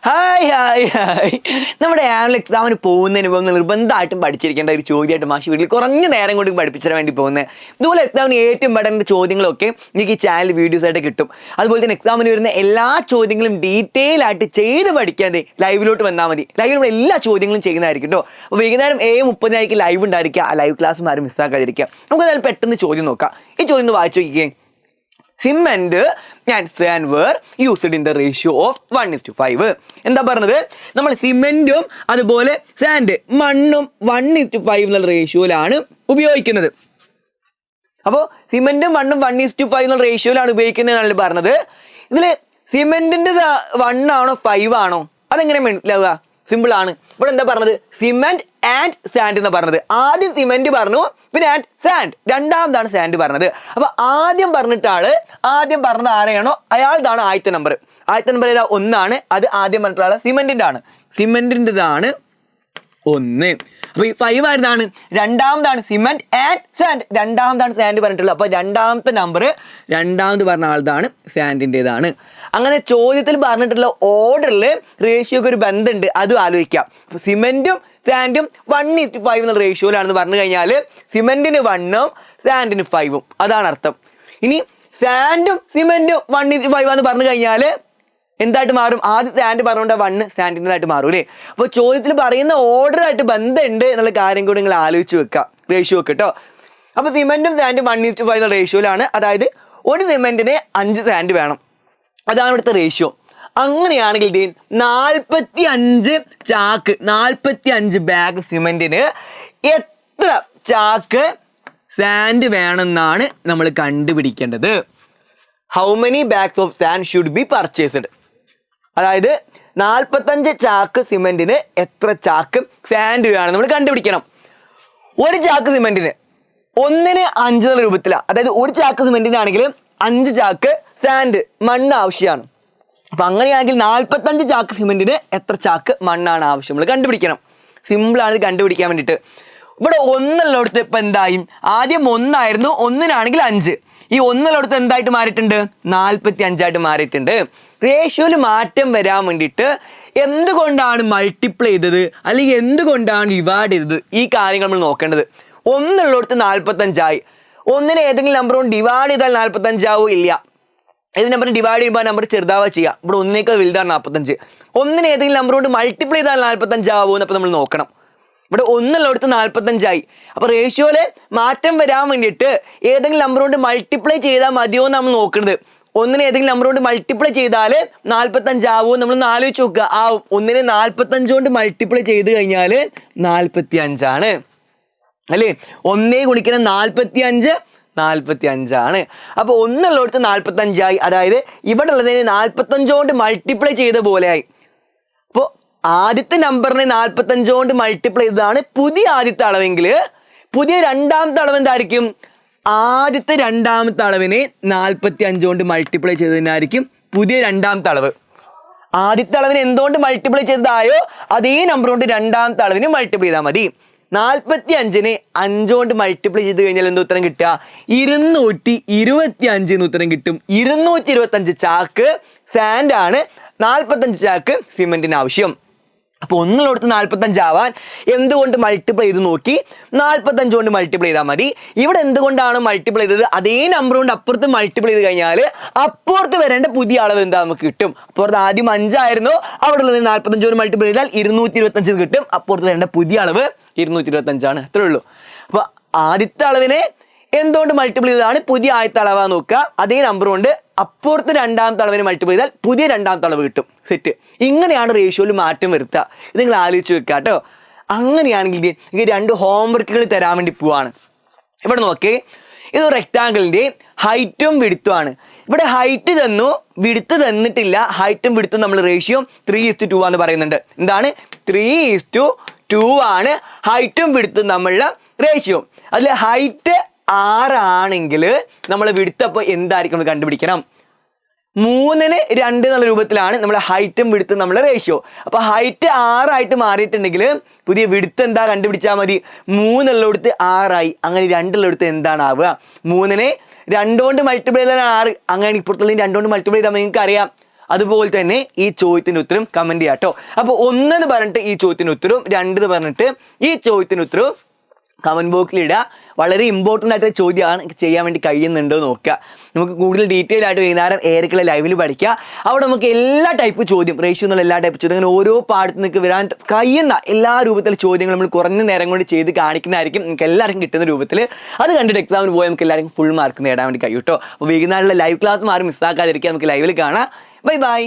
Hi hi hi നമ്മുടെ annual എക്സാമിന് പോകുന്നതിന് മുമ്പ് നിർബന്ധമായിട്ടും പഠിച്ചിരിക്കേണ്ട ഒരു ചോദ്യമായിട്ട് മാഷി വീട്ടിൽ കുറഞ്ഞ നേരം കൊണ്ട് പഠിപ്പിച്ചിട്ട് വേണ്ടി പോകുന്നത്. ഇതുപോലെ എക്സാമിന് ഏറ്റവും പെടുന്ന ചോദ്യങ്ങളൊക്കെ നിങ്ങൾക്ക് ഈ ചാനൽ വീഡിയോസ് ആയിട്ട് കിട്ടും. അതുപോലെ തന്നെ എക്സാമിന് വരുന്ന എല്ലാ ചോദ്യങ്ങളും ഡീറ്റെയിൽ ആയിട്ട് ചെയ്ത് പഠിക്കാതെ ലൈവിലോട്ട് വന്നാൽ മതി. ലൈവിലുള്ള എല്ലാ ചോദ്യങ്ങളും ചെയ്യുന്നതായിരിക്കും കേട്ടോ. അപ്പോൾ വൈകുന്നേരം 7:30 ലൈവ് ഉണ്ടായിരിക്കുക. ആ ലൈവ് ക്ലാസ് ആരും മിസ്സാക്കാതിരിക്കുക. നമുക്ക് എന്തായാലും പെട്ടെന്ന് ചോദ്യം നോക്കാം. ഈ ചോദ്യം ഒന്ന് വായിച്ചു നോക്കിയേ. Cement and sand were used in the ratio of 1:5. എന്താ പറഞ്ഞത്? നമ്മൾ സിമെന്റും അതുപോലെ സാൻഡ് മണ്ണും 1:5 എന്നുള്ള റേഷ്യോയിലാണ് ഉപയോഗിക്കുന്നത്. അപ്പോൾ സിമെന്റും മണ്ണും 1:5 എന്നുള്ള റേഷ്യോയിലാണ് ഉപയോഗിക്കുന്നതെന്നാണ് പറഞ്ഞത്. ഇതില് സിമെന്റിന്റെ 1 ആണോ 5 ആണോ അതെങ്ങനെ മനസ്സിലാവുക? സിമ്പിൾ ആണ്. ഇവിടെ എന്താ പറഞ്ഞത്? സിമെന്റ് ആൻഡ് സാൻഡ് എന്നാ പറഞ്ഞത്. ആദ്യം സിമെന്റ് പറഞ്ഞു, പിന്നെ ആൻഡ് സാൻഡ്, രണ്ടാമതാണ് സാൻഡ് പറഞ്ഞത്. അപ്പൊ ആദ്യം പറഞ്ഞത് ആരെയാണോ അയാളതാണ് ആദ്യത്തെ നമ്പർ. ആദ്യത്തെ നമ്പർ ഏതാ? 1 ആണ്. അത് ആദ്യം പറഞ്ഞിട്ടുള്ള ആള് സിമെന്റിന്റെ ആണ്. സിമെന്റിൻ്റെതാണ് 1. അപ്പൊ ഈ 5 ആയിരുന്നാണ് രണ്ടാമതാണ് സിമെന്റ് ആൻഡ് സാൻഡ്, രണ്ടാമതാണ് സാൻഡ് പറഞ്ഞിട്ടുള്ളത്. അപ്പൊ രണ്ടാമത്തെ നമ്പർ രണ്ടാമത് പറഞ്ഞ ആളതാണ് സാൻഡിൻ്റെതാണ്. അങ്ങനെ ചോദ്യത്തിൽ പറഞ്ഞിട്ടുള്ള ഓർഡറിൽ റേഷ്യോക്ക് ഒരു ബന്ധമുണ്ട്, അതും ആലോചിക്കാം. സിമെന്റും സാൻഡും 1:5 എന്നുള്ള റേഷ്യോയിലാണെന്ന് പറഞ്ഞു കഴിഞ്ഞാൽ സിമെന്റിന് 1ഉം സാൻഡിന് 5ഉം, അതാണ് അർത്ഥം. ഇനി സാൻഡും സിമെന്റും 1:5 എന്ന് പറഞ്ഞു കഴിഞ്ഞാൽ എന്തായിട്ട് മാറും? ആദ്യം സാൻഡ് പറഞ്ഞുകൊണ്ട് 1 സാൻഡിൻ്റെതായിട്ട് മാറും അല്ലേ? അപ്പോൾ ചോദ്യത്തിൽ പറയുന്ന ഓർഡറായിട്ട് ബന്ധമുണ്ട് എന്നുള്ള കാര്യം കൂടി നിങ്ങൾ ആലോചിച്ച് വെക്കുക, റേഷ്യോ ഒക്കെ കേട്ടോ. അപ്പോൾ സിമെന്റും സാൻഡും 1:5 എന്നുള്ള റേഷ്യോയിലാണ്. അതായത് ഒരു സിമെന്റിന് 5 സാൻഡ് വേണം, അതാണ് ഇവിടുത്തെ റേഷ്യോ. അങ്ങനെയാണെങ്കിൽ 45 ചാക്ക്, 45 ബാഗ് സിമെന്റിന് എത്ര ചാക്ക് സാൻഡ് വേണമെന്നാണ് നമ്മൾ കണ്ടുപിടിക്കേണ്ടത്. How many bags of sand should be purchased? അതായത് 45 ചാക്ക് സിമെന്റിന് എത്ര ചാക്ക് സാൻഡ് വേണം നമ്മൾ കണ്ടുപിടിക്കണം. ഒരു ചാക്ക് സിമെന്റിന് 1-ന് 5 എന്നുള്ള രൂപത്തിലാണ്. അതായത് ഒരു ചാക്ക് സിമെന്റിനാണെങ്കിൽ 5 ചാക്ക് സാൻഡ് മണ്ണ് ആവശ്യമാണ്. അപ്പൊ അങ്ങനെയാണെങ്കിൽ 45 ചാക്ക് സിമെന്റിന് എത്ര ചാക്ക് മണ്ണാണ് ആവശ്യം നമ്മൾ കണ്ടുപിടിക്കണം. സിമ്പിളാണ് ഇത് കണ്ടുപിടിക്കാൻ വേണ്ടിയിട്ട്. ഇവിടെ 1 ഉള്ളിടത്ത് ഇപ്പൊ എന്തായി? ആദ്യം 1 ആയിരുന്നു, 1-നാണെങ്കിൽ 5. ഈ 1 ഉള്ളിടത്ത് എന്തായിട്ട് മാറിയിട്ടുണ്ട്? 45 ആയിട്ട് മാറിയിട്ടുണ്ട്. റേഷ്യോയിൽ മാറ്റം വരാൻ വേണ്ടിയിട്ട് എന്തുകൊണ്ടാണ് മൾട്ടിപ്ലൈ ചെയ്തത് അല്ലെങ്കിൽ എന്തുകൊണ്ടാണ് ഡിവൈഡ് ചെയ്തത്, ഈ കാര്യങ്ങൾ നമ്മൾ നോക്കേണ്ടത്. 1 ഉള്ളിടത്ത് 45 ആയി. 1-നെ ഏതെങ്കിലും നമ്പർ കൊണ്ട് ഡിവൈഡ് ചെയ്താൽ 45 ആവും? ഇല്ല. ഏത് നമ്പറിന് ഡിവൈഡ് ചെയ്യുമ്പോൾ നമ്പർ ചെറുതാവുക ചെയ്യുക. ഇവിടെ 1-നേക്കാൾ വലുതാണ് 45. 1-നെ ഏതെങ്കിലും നമ്പർ കൊണ്ട് മൾട്ടിപ്ലൈ ചെയ്താൽ 45 ആവുമെന്ന് അപ്പോൾ നമ്മൾ നോക്കണം. ഇവിടെ 1 ഉള്ളിടത്ത് 45 ആയി. അപ്പോൾ റേഷ്യോയില് മാറ്റം വരാൻ വേണ്ടിയിട്ട് ഏതെങ്കിലും നമ്പർ കൊണ്ട് മൾട്ടിപ്ലൈ ചെയ്താൽ മതിയോ എന്ന് നമ്മൾ നോക്കുന്നത്. 1-നെ ഏതെങ്കിലും നമ്പർ കൊണ്ട് മൾട്ടിപ്ലൈ ചെയ്താൽ 45 ആവുമോ നമ്മളൊന്ന് ആലോചിച്ച് നോക്കുക. ആവും. 1-നെ 45 കൊണ്ട് മൾട്ടിപ്ലൈ ചെയ്ത് കഴിഞ്ഞാൽ 45 ആണ് അല്ലേ? 1 ഗുണിക്കണം 45 ആണ്. അപ്പൊ 1 ഉള്ളിടത്ത് 45 ആയി. അതായത് ഇവിടെ ഉള്ളതിന് 45 കൊണ്ട് മൾട്ടിപ്ലൈ ചെയ്ത പോലെ ആയി. അപ്പോൾ ആദ്യത്തെ നമ്പറിനെ 45 കൊണ്ട് മൾട്ടിപ്ലൈ ചെയ്തതാണ് പുതിയ ആദ്യത്തെ അളവെങ്കിൽ പുതിയ രണ്ടാമത്തെ അളവ് എന്തായിരിക്കും? ആദ്യത്തെ രണ്ടാമത്തെ അളവിനെ 45 കൊണ്ട് മൾട്ടിപ്ലൈ ചെയ്തതിനായിരിക്കും പുതിയ രണ്ടാമത്തെ അളവ്. ആദ്യത്തെ അളവിന് എന്തുകൊണ്ട് മൾട്ടിപ്ലൈ ചെയ്തതായോ അതേ നമ്പർ കൊണ്ട് രണ്ടാമത്തെ അളവിന് മൾട്ടിപ്ലൈ ചെയ്താൽ മതി. 45-നെ 5 കൊണ്ട് മൾട്ടിപ്ലൈ ചെയ്ത് കഴിഞ്ഞാൽ എന്താ ഉത്തരം കിട്ടുക? 225 എന്ന് ഉത്തരം കിട്ടും. 225 ചാക്ക് സാൻഡ് ആണ് 45 ചാക്ക് സിമെന്റിന് ആവശ്യം. അപ്പൊ 1 ഉള്ളിടത്ത് 45 ആവാൻ എന്തുകൊണ്ട് മൾട്ടിപ്ലൈ ചെയ്ത് നോക്കി? 45 കൊണ്ട് മൾട്ടിപ്ലൈ ചെയ്താൽ മതി. ഇവിടെ എന്തുകൊണ്ടാണ് മൾട്ടിപ്ലൈ ചെയ്തത്? അതേ നമ്പർ കൊണ്ട് അപ്പുറത്ത് മൾട്ടിപ്ലൈ ചെയ്ത് കഴിഞ്ഞാൽ അപ്പുറത്ത് വരേണ്ട പുതിയ അളവ് എന്താ നമുക്ക് കിട്ടും. അപ്പുറത്ത് ആദ്യം 5 ആയിരുന്നു, അവിടെ ഉള്ളത് 45 കൊണ്ട് മൾട്ടിപ്ലൈ ചെയ്താൽ 225 കിട്ടും. അപ്പുറത്ത് വരേണ്ട പുതിയ അളവ് 225 ആണ്. അത്രേ ഉള്ളൂ. അപ്പൊ ആദ്യത്തെ അളവിനെ എന്തുകൊണ്ട് മൾട്ടിപ്ലൈ ചെയ്തതാണ്? പുതിയ ആദ്യത്തെ അളവാ നോക്കുക. അതേ നമ്പർ കൊണ്ട് അപ്പുറത്ത് രണ്ടാമത്തെ അളവിനെ മൾട്ടിപ്ലൈ ചെയ്താൽ പുതിയ രണ്ടാമത്തെ അളവ് കിട്ടും. സെറ്റ്. ഇങ്ങനെയാണ് റേഷ്യോയിൽ മാറ്റം വരുത്തുക. ഇത് നിങ്ങൾ ആലോചിച്ച് വെക്കുക കേട്ടോ. അങ്ങനെയാണെങ്കിൽ എനിക്ക് 2 ഹോംവർക്കുകൾ തരാൻ വേണ്ടി പോവാണ്. ഇവിടെ നോക്കേ, ഇത് റെക്ടാങ്കിളിന്റെ ഹൈറ്റും വിഡ്ത്തും ആണ്. ഇവിടെ ഹൈറ്റ് തന്നു, വിഡ്ത്ത് തന്നിട്ടില്ല. ഹൈറ്റും വിഡ്ത്തും നമ്മൾ റേഷ്യോ 3:2 ആണെന്ന് പറയുന്നുണ്ട്. എന്താണ്? 3:2 ആണ് ഹൈറ്റും വിഡ്ത്തും തമ്മിലുള്ള റേഷ്യോ. അതിൽ ഹൈറ്റ് 6 ആണെങ്കിൽ നമ്മൾ വിഡ്ത്ത് അപ്പോൾ എന്തായിരിക്കും നമ്മൾ കണ്ടുപിടിക്കണം? 3-ന് 2 എന്നുള്ള രൂപത്തിലാണ് നമ്മുടെ ഹൈറ്റും വിഡ്ത്തും നമ്മുടെ റേഷ്യോ. അപ്പൊ ഹൈറ്റ് 6 ആയിട്ട് മാറിയിട്ടുണ്ടെങ്കിൽ പുതിയ വിഡ്ത്ത് എന്താ കണ്ടുപിടിച്ചാൽ മതി? 3 ഉള്ളിടത്ത് 6 ആയി. അങ്ങനെ 2 ഉള്ളിടത്ത് എന്താണ് ആവുക? 3-നെ 2 കൊണ്ട് മൾട്ടിപ്ലൈ ചെയ്താൽ 6. അങ്ങനെ ഇപ്പുറത്തുള്ള 2 കൊണ്ട് മൾട്ടിപ്ലൈ ചെയ്താൽ നിങ്ങൾക്ക് അറിയാം അതുപോലെ തന്നെ ഈ ചോദ്യത്തിന് ഉത്തരം കമന്റ് ചെയ്യാം കേട്ടോ. അപ്പോൾ 1 എന്ന് പറഞ്ഞിട്ട് ഈ ചോദ്യത്തിന് ഉത്തരവും 2 എന്ന് പറഞ്ഞിട്ട് ഈ ചോദ്യത്തിന് ഉത്തരവും കമന്റ് ബോക്സിൽ ഇടുക. വളരെ ഇമ്പോർട്ടൻ്റ് ആയിട്ട് ചോദ്യമാണ്, ചെയ്യാൻ വേണ്ടി കഴിയുന്നുണ്ടോ നോക്കുക. നമുക്ക് കൂടുതൽ ഡീറ്റെയിൽ ആയിട്ട് വൈകുന്നേരം ഏറെക്കുള്ള ലൈവിൽ പഠിക്കുക. അവിടെ നമുക്ക് എല്ലാ ടൈപ്പ് ചോദ്യം, റേഷ്യോ എന്നുള്ള എല്ലാ ടൈപ്പ് ചോദ്യം, അങ്ങനെ ഓരോ പാഠത്തിൽ നിങ്ങൾക്ക് വരാൻ കഴിയുന്ന എല്ലാ രൂപത്തിലുള്ള ചോദ്യങ്ങൾ നമ്മൾ കുറഞ്ഞ നേരം കൊണ്ട് ചെയ്ത് കാണിക്കുന്നതായിരിക്കും നിങ്ങൾക്ക് എല്ലാവർക്കും കിട്ടുന്ന രൂപത്തിൽ. അത് കണ്ടിട്ട് എക്സാമിന് പോയാൽ നമുക്ക് എല്ലാവർക്കും ഫുൾ മാർക്ക് നേടാൻ വേണ്ടി കഴിയും കേട്ടോ. അപ്പോൾ വൈകുന്നേരമുള്ള ലൈവ് ക്ലാസ് ആരും മിസ്സാക്കാതിരിക്കുക. നമുക്ക് ലൈവിൽ കാണാം. Bye bye.